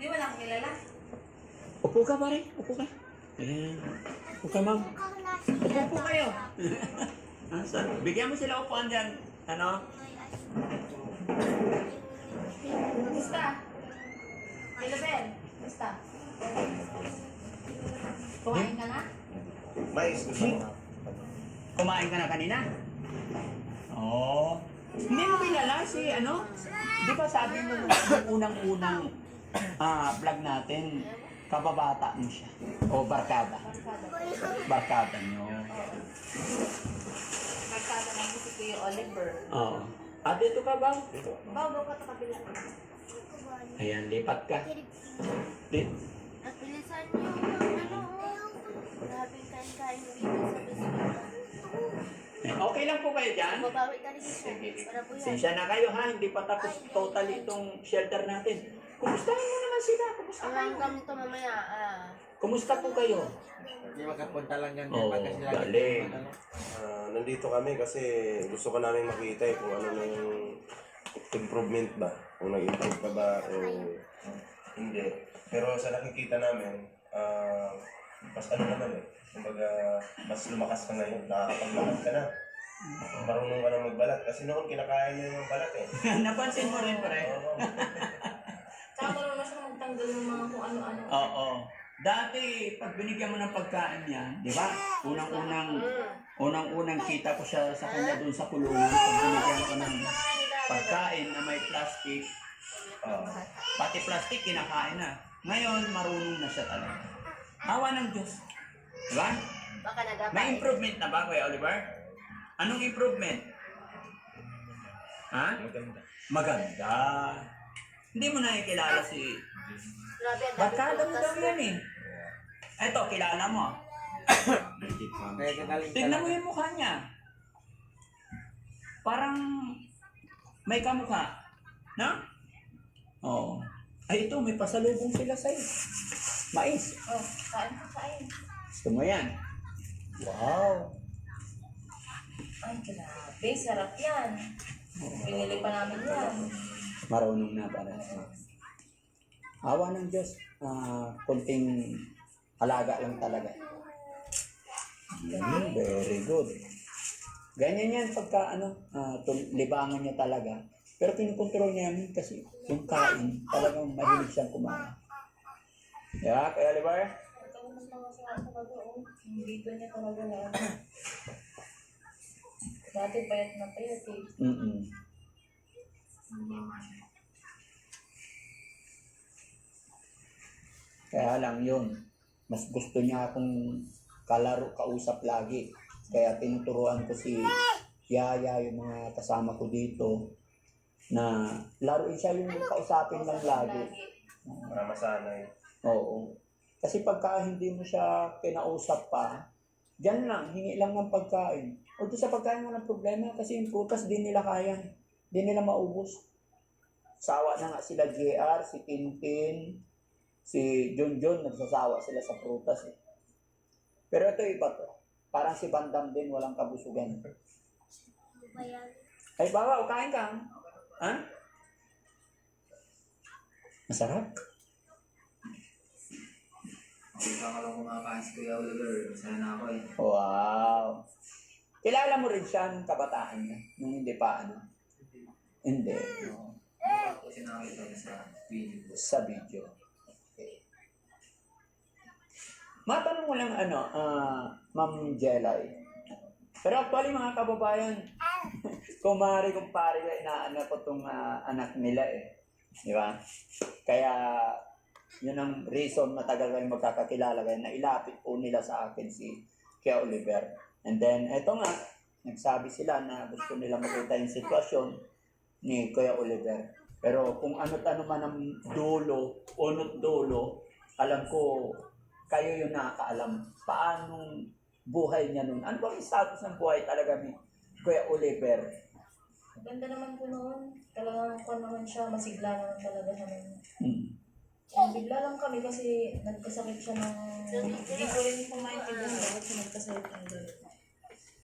Di mo lang kilala? Upo ka pare, upo ka. Ayan. Upo ka ma'am. Upo kayo. Bigyan mo sila upuan dyan. Ano? Kumusta? Bilabel, kumusta? Kumain ka na? Mais, gusto mo? Kumain ka na kanina? Oo. Hindi mo kilala si ano? Di ba sabi mo nung unang-unang vlog natin, kababata mo siya? O barkada? Barkada nyo. Barkada ng si Kuya Oliver. Oo. Dito ka ba? Bago ka sa kabila. Ayan, lipat ka. At bilisan niyo ano, grabing kain-kain dito sa bisita. Okay lang po kayo dyan? Babawi ka rin siya. Sige. Para po yan. Sensya na kayo ha, hindi pa tapos totally itong shelter natin. Kumustahin mo naman sila? Kumusta Ang kayo? kami ito mamaya. Kumusta po kayo? Hindi makapunta lang yan. Oo, galing. Nandito kami kasi gusto ko namin makita kung ano na yung improvement ba. Kung nag-improve ka ba o hindi. Pero sa nakikita namin, mas ano naman kumbaga, mas lumakas ka ngayon. Nakakapaglakad ka na. Marunong ka na magbalat. Kasi noon kinakaya niya yung balat Napansin mo rin pare? Oo. Tsaka marunong na siya magtanggal ng mga kung ano-ano. Oo. Dati, pag binigyan mo ng pagkain niya, di ba? Unang-unang kita ko siya sa kanya doon sa kulungan. Pag binigyan ko ng pagkain na may plastic, pati plastic kinakain na. Ngayon, marunong na siya talaga. Awa ng Diyos. Di ba? Baka nagapay. May improvement na ba, Kuya Oliver? Anong improvement? Ha? Maganda. Maganda. Hindi mo nakikilala si... Grabe, ang dami Barkada mo daw prutas. yan eh. Eto, kilala mo. Kaya galing Tignan mo yung mukha niya. Parang may kamukha. Na? Oo. Ay ito, may pasalubong sila sa'yo. Mais. Oh, kain ka, kain. Gusto mo yan? Wow. Ay, grabe, sarap yan. Pinili pa namin yan. Marunong na para. Awa ng Diyos. Kunting alaga lang talaga. Very good. Ganyan yan pagka libangan niya talaga. Pero kinukontrol niya yan kasi yung kain talagang mahilig siyang kumain. Yeah, Kuya Oliver? Ito mo mas mga sa bago, oh. Yung dito niya talaga na. Dati payat na payat eh. Kaya lang yun, mas gusto niya akong kalaro, kausap lagi. Kaya tinuturuan ko si Yaya, yung mga kasama ko dito, na laruin siya yung kausapin lang lagi. Para masanay. Oo. Kasi pagka hindi mo siya kinausap pa, dyan lang, hingi lang ng pagkain. O doon sa pagkain walang problema kasi yung prutas di nila kaya. Di nila maubos. Sawa na nga sila JR, si Tintin, si Junjun, nagsasawa sila sa prutas eh. Pero ito iba to. Parang si Bandam din, walang kabusugan. Ay bawa, kain ka. Ha? Masarap. Hindi ka lang kumakain si Kuya Oliver. Masaya na ako eh. Wow. Kilala mo rin siya nung kabataan niya, nung hindi pa ano? Hindi. No. Ako sinakita ko sa video. Sa video. Okay. Matanong mo lang Ma'am Jelay. Pero actually mga kababayan, kumari kumpare ko inaano ko tong anak nila eh. Di ba? Kaya yun ang reason matagal kayong magkakakilala kaya nailapit po nila sa akin si Kuya Oliver. And then eto nga, nagsabi sila na gusto nila makita yung sitwasyon ni Kuya Oliver. Pero kung ano't ano man ang dulo, unot dulo, alam ko kayo yung nakakaalam paanong buhay niya nun. Ano bang status ng buhay talaga ni Kuya Oliver? Ganda naman po noon. Talagang kung naman siya, masigla naman talaga siya noon. Bigla lang kami kasi nagkasakit siya ng... Hindi ko rin po maintindihan bakit siya nagkasakit ng gano'n.